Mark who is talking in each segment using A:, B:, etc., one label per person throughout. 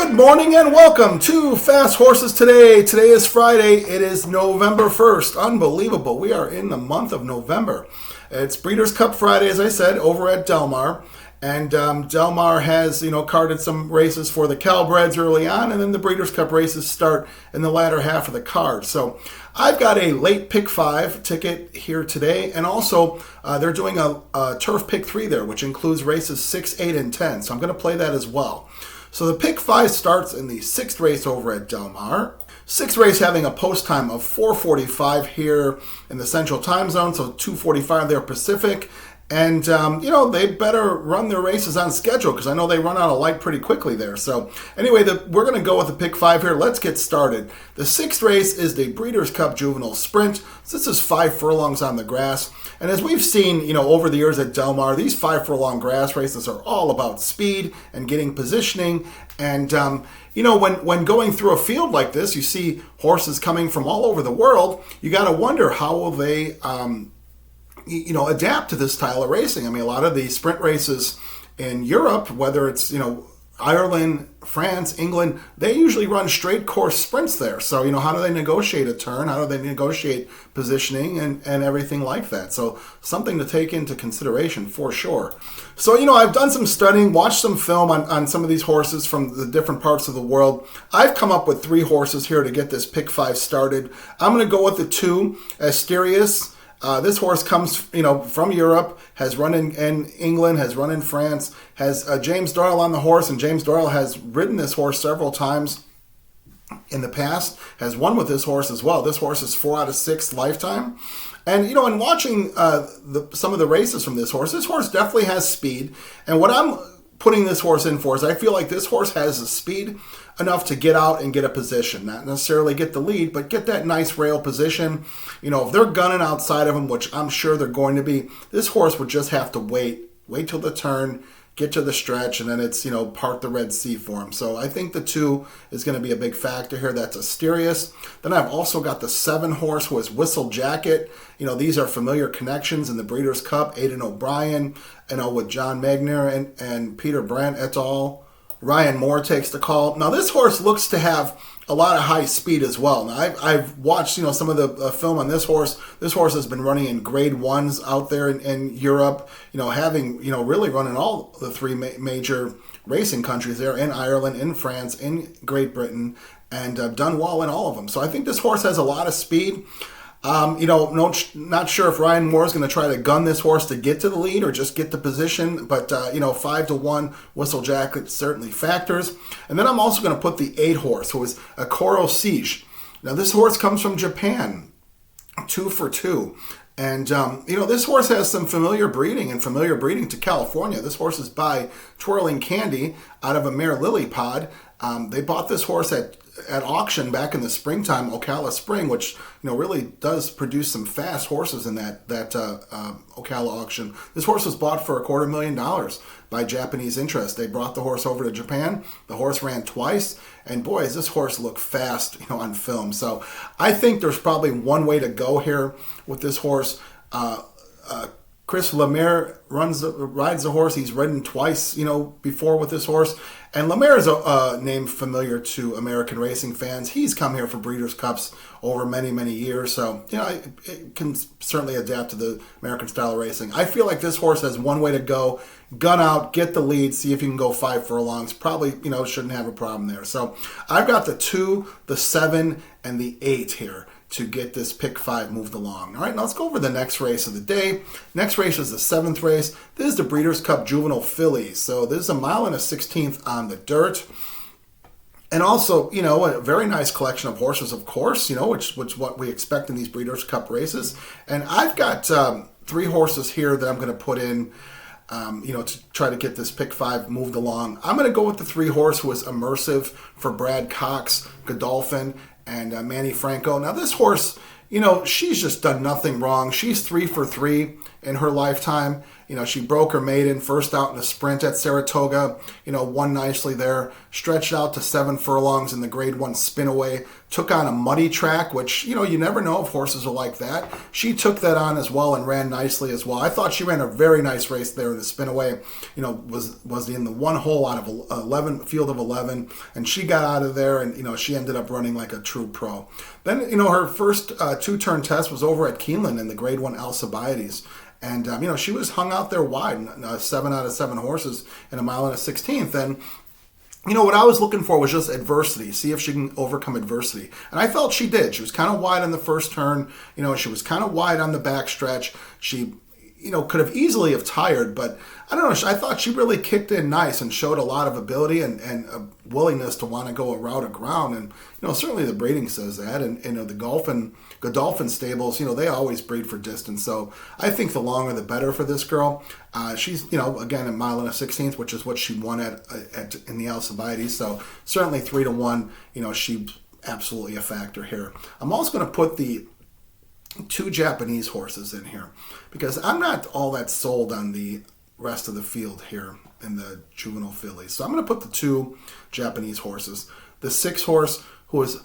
A: Good morning and welcome to Fast Horses Today. Today is Friday. It is November 1st. Unbelievable. We are in the month of November. It's Breeders' Cup Friday, as I said, over at Del Mar. And Del Mar has, carded some races for the Calbreds early on, and then the Breeders' Cup races start in the latter half of the card. So I've got a late pick 5 ticket here today, and also they're doing a turf pick 3 there, which includes races 6, 8, and 10. So I'm going to play that as well. So the pick 5 starts in the 6th race over at Del Mar. 6th race having a post time of 4:45 here in the Central Time Zone, so 2:45 there Pacific. And, they better run their races on schedule because I know they run out of light pretty quickly there. So anyway, we're going to go with the pick 5 here. Let's get started. The 6th race is the Breeders' Cup Juvenile Sprint. So this is 5 furlongs on the grass. And as we've seen, over the years at Del Mar, these 5 furlong grass races are all about speed and getting positioning. And, when going through a field like this, you see horses coming from all over the world. You got to wonder how will they adapt to this style of racing. I mean, a lot of the sprint races in Europe, whether it's, Ireland, France, England, they usually run straight course sprints there. So, how do they negotiate a turn? How do they negotiate positioning and everything like that? So something to take into consideration for sure. So, I've done some studying, watched some film on some of these horses from the different parts of the world. I've come up with 3 horses here to get this pick 5 started. I'm going to go with the 2, Asterius. This horse comes, from Europe, has run in England, has run in France, has James Doyle on the horse, and James Doyle has ridden this horse several times in the past, has won with this horse as well. This horse is 4 out of 6 lifetime. And, in watching some of the races from this horse definitely has speed. And what I'm putting this horse in for is I feel like this horse has the speed enough to get out and get a position. Not necessarily get the lead, but get that nice rail position. If they're gunning outside of him, which I'm sure they're going to be, this horse would just have to wait till the turn, get to the stretch, and then it's, part the Red Sea for him. So I think the 2 is going to be a big factor here. That's Asterius. Then I've also got the 7 horse who is Whistle Jacket. These are familiar connections in the Breeders' Cup. Aidan O'Brien, with John Magner and Peter Brandt et al. Ryan Moore takes the call. Now this horse looks to have a lot of high speed as well. Now I've watched some of the film on this horse. This horse has been running in grade 1s out there in Europe. Having really running all the 3 major racing countries there, in Ireland, in France, in Great Britain, and done well in all of them. So I think this horse has a lot of speed. Not sure if Ryan Moore is going to try to gun this horse to get to the lead or just get the position, but 5-1 Whistle Jacket certainly factors. And then I'm also going to put the 8 horse, who is Akoro Siege. Now this horse comes from Japan, 2 for 2. And, this horse has some familiar breeding to California. This horse is by Twirling Candy out of a mare Lily Pod. They bought this horse at auction back in the springtime, Ocala Spring, which really does produce some fast horses in that Ocala auction. This horse was bought for $250,000 by Japanese interest. They brought the horse over to Japan. The horse ran twice, and boy, does this horse look fast, on film. So I think there's probably one way to go here with this horse. Chris Lemaire rides the horse. He's ridden twice, before with this horse. And Lemaire is a name familiar to American racing fans. He's come here for Breeders' Cups over many, many years. So, it can certainly adapt to the American style of racing. I feel like this horse has one way to go. Gun out, get the lead, see if you can go 5 furlongs. Probably, shouldn't have a problem there. So I've got the 2, the 7, and the 8 here to get this pick 5 moved along. All right, now let's go over the next race of the day. Next race is the 7th race. This is the Breeders' Cup Juvenile Fillies. So this is 1 1/16 on the dirt. And also, a very nice collection of horses, of course, which what we expect in these Breeders' Cup races. And I've got 3 horses here that I'm going to put in, to try to get this pick 5 moved along. I'm going to go with the 3 horse who is Immersive for Brad Cox, Godolphin, and Manny Franco. Now this horse, she's just done nothing wrong. She's 3 for 3 in her lifetime. She broke her maiden first out in a sprint at Saratoga, won nicely there, stretched out to 7 furlongs in the Grade 1 Spinaway, took on a muddy track, which, you never know if horses are like that. She took that on as well and ran nicely as well. I thought she ran a very nice race there in the Spinaway, was in the one hole out of field of 11, and she got out of there, and, she ended up running like a true pro. Then, her first two-turn test was over at Keeneland in the Grade 1 Alcibiades. And, she was hung out there wide, 7 out of 7 horses in a mile and a 16th. And, what I was looking for was just adversity, see if she can overcome adversity. And I felt she did. She was kind of wide on the first turn. She was kind of wide on the back stretch. She, could have easily have tired, but I don't know. I thought she really kicked in nice and showed a lot of ability and a willingness to want to go a route of ground. And, certainly the breeding says that. And, the Godolphin stables, they always breed for distance. So I think the longer the better for this girl. She's, again, a mile and a 16th, which is what she won at in the Alcibiades. So certainly 3-1, she's absolutely a factor here. I'm also going to put the 2 Japanese horses in here because I'm not all that sold on the rest of the field here in the juvenile fillies. So I'm going to put the 2 Japanese horses. The 6 horse, who is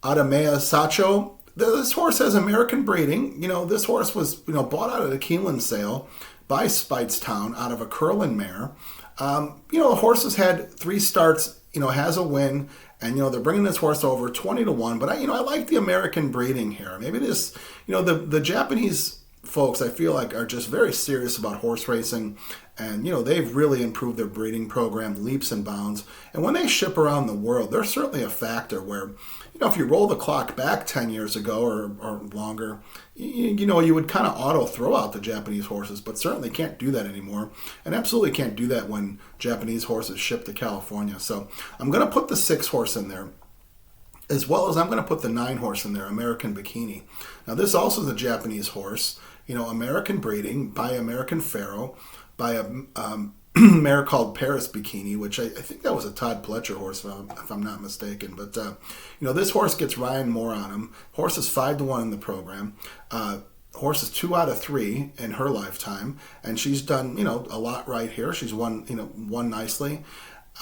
A: Adamea Sacho. This horse has American breeding. This horse was, bought out at a Keeneland sale by Speightstown out of a Curlin mare. The horse has had 3 starts, has a win, and, they're bringing this horse over 20-1. But, I like the American breeding here. Maybe this, the Japanese folks, I feel like, are just very serious about horse racing. And, they've really improved their breeding program leaps and bounds. And when they ship around the world, they're certainly a factor where, if you roll the clock back 10 years ago or longer, you would kind of auto throw out the Japanese horses, but certainly can't do that anymore. And absolutely can't do that when Japanese horses ship to California. So I'm going to put the 6 horse in there, as well as I'm going to put the 9 horse in there, American Bikini. Now, this also is a Japanese horse, American breeding by American Pharoah, by a mare called Paris Bikini, which I think that was a Todd Pletcher horse, if I'm not mistaken. But, this horse gets Ryan Moore on him. Horse is 5-1 in the program. Horse is 2 out of 3 in her lifetime. And she's done, a lot right here. She's won nicely.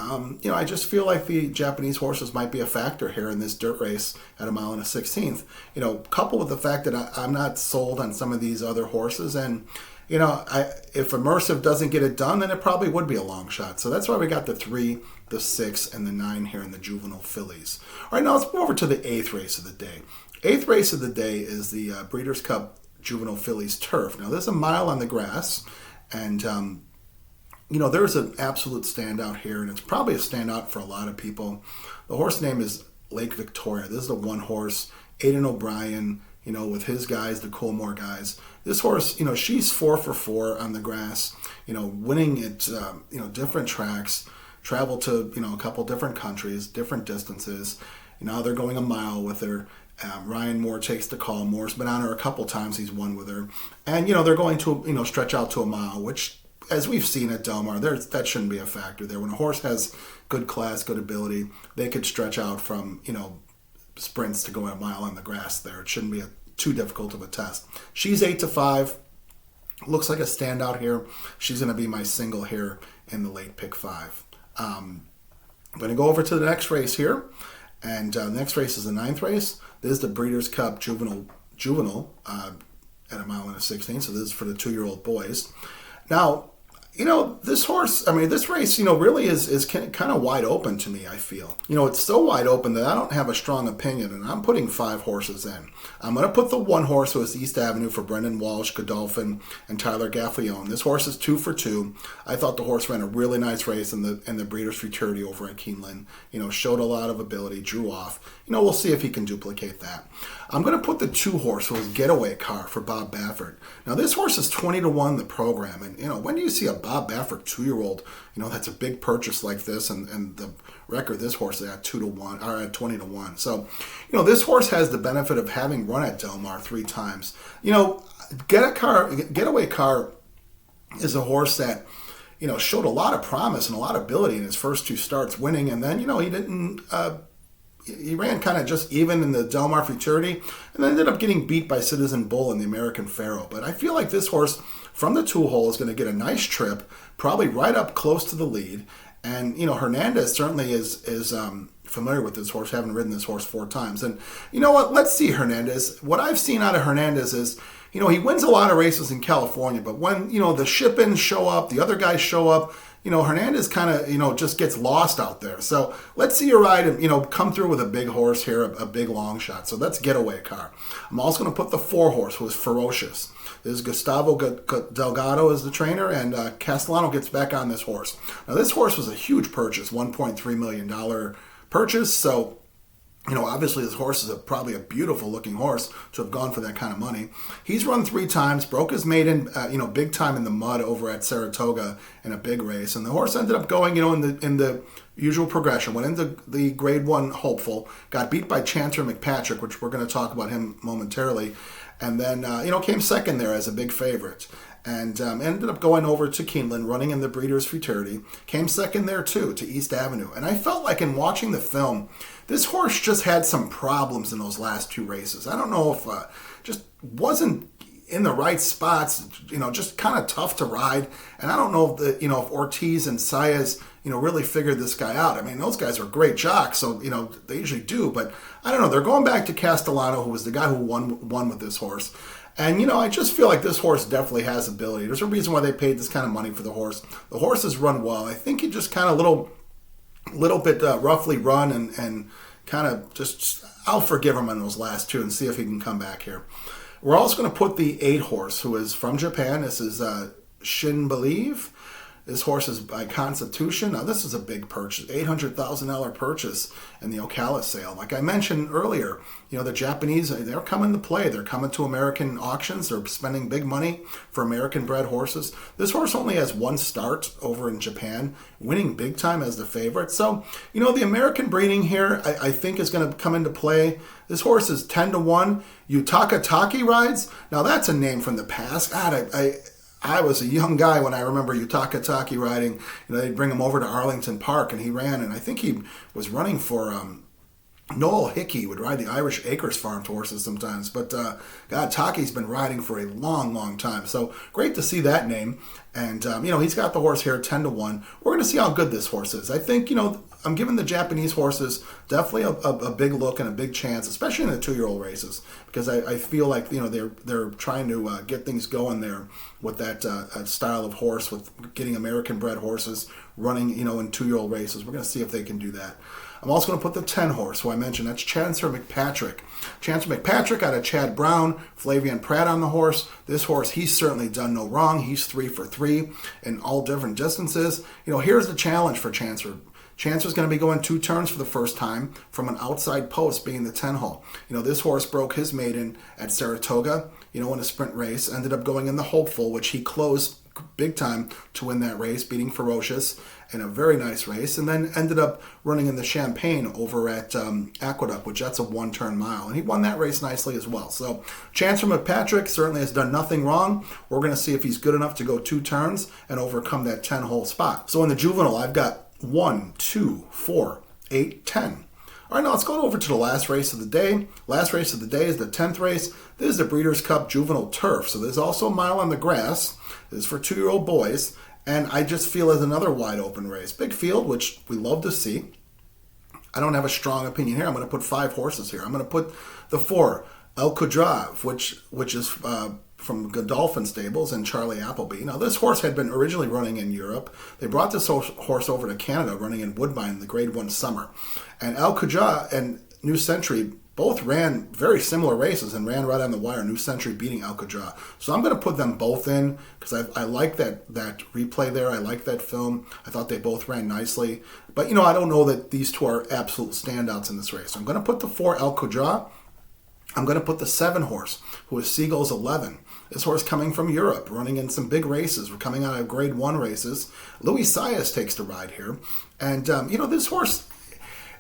A: I just feel like the Japanese horses might be a factor here in this dirt race at a mile and a 16th. Coupled with the fact that I'm not sold on some of these other horses. And, if Immersive doesn't get it done, then it probably would be a long shot. So that's why we got the 3, the 6, and the 9 here in the juvenile fillies. All right, now let's move over to the 8th race of the day. 8th race of the day is the Breeders' Cup Juvenile Fillies Turf. Now, there's a mile on the grass, and, there's an absolute standout here, and it's probably a standout for a lot of people. The horse name is Lake Victoria. This is the 1 horse, Aidan O'Brien, with his guys, the Coolmore guys. This horse, she's 4 for 4 on the grass, winning at, different tracks, traveled to, a couple different countries, different distances. Now they're going a mile with her. Ryan Moore takes the call. Moore's been on her a couple times. He's won with her. And, they're going to, stretch out to a mile, which, as we've seen at Del Mar, that shouldn't be a factor there. When a horse has good class, good ability, they could stretch out from, sprints to go a mile on the grass there. It shouldn't be too difficult of a test. She's 8-5. Looks like a standout here. She's going to be my single here in the late pick 5. I'm going to go over to the next race here. And the next race is the 9th race. This is the Breeders' Cup Juvenile at a mile and a 16. So this is for the 2-year-old boys. Now, this horse, this race, really is kind of wide open to me, I feel. It's so wide open that I don't have a strong opinion, and I'm putting 5 horses in. I'm going to put the 1 horse who is East Avenue for Brendan Walsh, Godolphin, and Tyler Gaffalione. This horse is 2 for 2. I thought the horse ran a really nice race in the Breeders' Futurity over at Keeneland. Showed a lot of ability, drew off. We'll see if he can duplicate that. I'm going to put the 2 horse who is Getaway Car for Bob Baffert. Now, this horse is 20-1 in the program, and when do you see a Bob Baffert 2-year-old, that's a big purchase like this, and the record this horse is at 2-1 or at 20-1. So, this horse has the benefit of having run at Del Mar 3 times. Getaway Car is a horse that, showed a lot of promise and a lot of ability in his first 2 starts, winning, and then, he didn't he ran kind of just even in the Del Mar Futurity, and then ended up getting beat by Citizen Bull in the American Pharoah. But I feel like this horse from the 2-hole is going to get a nice trip, probably right up close to the lead. And, Hernandez certainly is familiar with this horse, having ridden this horse 4 times. And you know what? Let's see Hernandez. What I've seen out of Hernandez is, he wins a lot of races in California, but when, the ship-ins show up, the other guys show up, Hernandez kind of, just gets lost out there. So let's see a ride and, come through with a big horse here, a big long shot. So that's Getaway Car. I'm also going to put the 4-horse, who is Ferocious. This is Gustavo Delgado as the trainer, and Castellano gets back on this horse. Now, this horse was a huge purchase, $1.3 million purchase. So, obviously this horse is probably a beautiful looking horse to have gone for that kind of money. He's run 3 times, broke his maiden, big time in the mud over at Saratoga in a big race. And the horse ended up going, in the usual progression, went into the grade 1 hopeful, got beat by Chancer McPatrick, which we're going to talk about him momentarily. And then, came second there as a big favorite. And ended up going over to Keeneland, running in the Breeders' Futurity. Came second there, too, to East Avenue. And I felt like in watching the film, this horse just had some problems in those last 2 races. I don't know if just wasn't in the right spots, just kind of tough to ride. And I don't know if if Ortiz and Saez, really figured this guy out. I mean, those guys are great jocks, so, they usually do. But I don't know. They're going back to Castellano, who was the guy who won with this horse. And, I just feel like this horse definitely has ability. There's a reason why they paid this kind of money for the horse. The horse has run well. I think he just kind of little bit roughly run and kind of just, I'll forgive him on those last 2 and see if he can come back here. We're also going to put the 8-horse, who is from Japan. This is Shin Believe. This horse is by Constitution. Now, this is a big purchase, $800,000 purchase in the Ocala sale. Like I mentioned earlier, the Japanese, they're coming to play. They're coming to American auctions. They're spending big money for American-bred horses. This horse only has 1 start over in Japan, winning big time as the favorite. So, the American breeding here, I think, is going to come into play. This horse is 10-1. Yutaka Taki rides. Now, that's a name from the past. God, I was a young guy when I remember Yutaka Taki riding. They'd bring him over to Arlington Park, and he ran, and I think he was running for Noel Hickey, would ride the Irish Acres Farm horses sometimes. But, God, Taki's been riding for a long, long time. So, great to see that name. And, he's got the horse here, 10-1. We're going to see how good this horse is. I think, I'm giving the Japanese horses definitely a big look and a big chance, especially in the 2-year-old races, because I feel like they're trying to get things going there with that style of horse, with getting American-bred horses running in 2-year-old races. We're going to see if they can do that. I'm also going to put the 10-horse, who I mentioned. That's Chancer McPatrick. Chancer McPatrick out of Chad Brown, Flavian Pratt on the horse. This horse, he's certainly done no wrong. He's 3 for 3 in all different distances. Here's the challenge for Chancer. Chancer's going to be going 2 turns for the first time from an outside post, being the 10-hole. This horse broke his maiden at Saratoga, in a sprint race. Ended up going in the Hopeful, which he closed big time to win that race, beating Ferocious in a very nice race. And then ended up running in the Champagne over at Aqueduct, which that's a 1-turn mile. And he won that race nicely as well. So Chancer McPatrick certainly has done nothing wrong. We're going to see if he's good enough to go 2 turns and overcome that 10-hole spot. So in the juvenile, I've got 1, 2, 4, 8, 10. All right, now let's go over to the last race of the day. Last race of the day is the 10th race. This is the Breeders' Cup Juvenile Turf. So there's also a mile on the grass. This is for 2-year-old boys. And I just feel as another wide open race. Big field, which we love to see. I don't have a strong opinion here. I'm going to put 5 horses here. I'm going to put the 4, El Kudrav, which is from Godolphin Stables and Charlie Appleby. Now, this horse had been originally running in Europe. They brought this horse over to Canada, running in Woodbine in the Grade 1 summer. And El Kudrav and New Century both ran very similar races and ran right on the wire. New Century beating El Kudrav. So I'm going to put them both in because I like that replay there. I like that film. I thought they both ran nicely. But, I don't know that these 2 are absolute standouts in this race. So I'm going to put the 4, El Kudrav. I'm going to put the 7-horse, who is Seagull's 11. This horse coming from Europe, running in some big races. We're coming out of Grade 1 races. Luis Saez takes the ride here. And, this horse,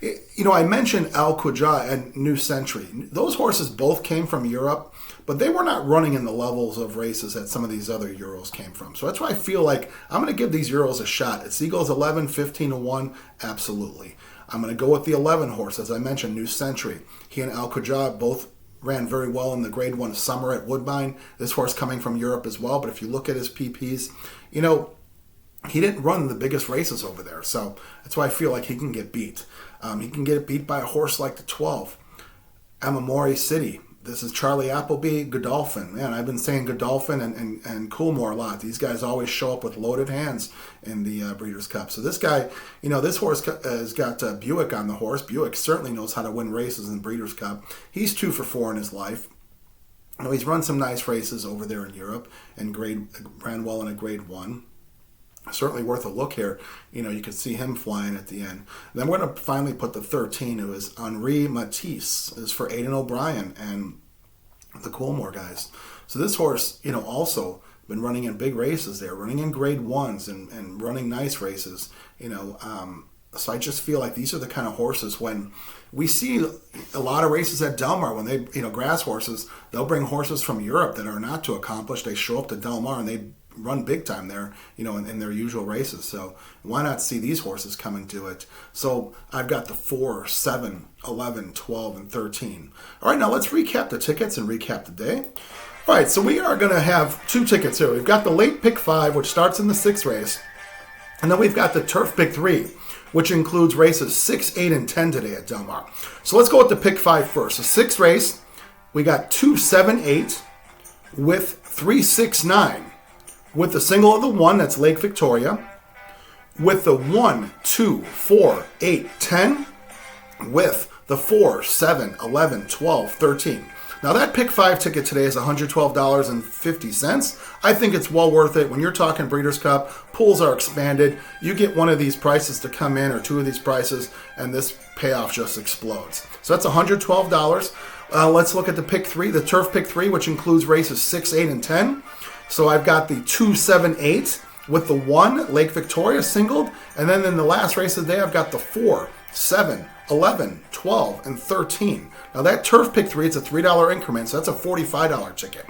A: I mentioned El Kudrav and New Century. Those horses both came from Europe, but they were not running in the levels of races that some of these other Euros came from. So that's why I feel like I'm going to give these Euros a shot. At Seagull's 11, 15-1, absolutely. I'm going to go with the 11 horse, as I mentioned, New Century. He and Al Kujab both ran very well in the Grade 1 summer at Woodbine. This horse coming from Europe as well, but if you look at his PPs, he didn't run the biggest races over there, so that's why I feel like he can get beat. He can get beat by a horse like the 12, Amamori City. This is Charlie Appleby, Godolphin. Man, I've been saying Godolphin and Coolmore a lot. These guys always show up with loaded hands in the Breeders' Cup. So this guy, this horse has got Buick on the horse. Buick certainly knows how to win races in Breeders' Cup. He's 2 for 4 in his life. He's run some nice races over there in Europe and ran well in a Grade 1. Certainly worth a look here. You can see him flying at the end. Then we're going to finally put the 13, who is Henri Matisse. This is for Aidan O'Brien and the Coolmore guys. So this horse, also been running in big races there, running in Grade 1s and running nice races. So I just feel like these are the kind of horses when we see a lot of races at Del Mar when they, grass horses, they'll bring horses from Europe that are not too accomplished. They show up to Del Mar and they run big time there, in their usual races. So why not see these horses come and do it? So I've got the 4, 7, 11, 12, and 13. All right, now let's recap the tickets and recap the day. All right, so we are going to have 2 tickets here. We've got the late pick 5, which starts in the 6th race. And then we've got the turf pick 3, which includes races 6, 8, and 10 today at Del Mar. So let's go with the pick 5 first. The 6th race, we got 2, 7, 8 with 3, 6, 9. With the single of the 1, that's Lake Victoria. With the 1, 2, 4, 8, 10. With the 4, 7, 11, 12, 13. Now that pick 5 ticket today is $112.50. I think it's well worth it. When you're talking Breeders' Cup, pools are expanded. You get one of these prices to come in or 2 of these prices, and this payoff just explodes. So that's $112. Let's look at the pick 3, the turf pick 3, which includes races 6, 8, and 10. So I've got the 2, 7, 8 with the 1, Lake Victoria singled. And then in the last race of the day, I've got the 4, 7, 11, 12, and 13. Now that turf pick 3, it's a $3 increment, so that's a $45 ticket.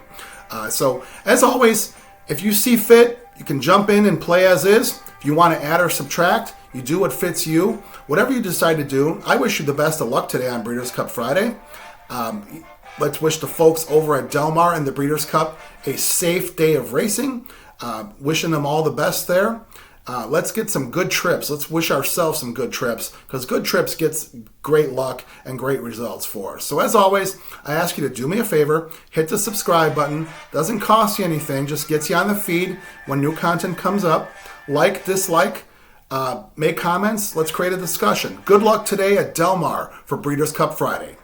A: So as always, if you see fit, you can jump in and play as is. If you want to add or subtract, you do what fits you. Whatever you decide to do, I wish you the best of luck today on Breeders' Cup Friday. Let's wish the folks over at Del Mar and the Breeders' Cup a safe day of racing. Wishing them all the best there. Let's get some good trips. Let's wish ourselves some good trips, because good trips gets great luck and great results for us. So as always, I ask you to do me a favor, hit the subscribe button. Doesn't cost you anything, just gets you on the feed when new content comes up. Like, dislike, make comments. Let's create a discussion. Good luck today at Del Mar for Breeders' Cup Friday.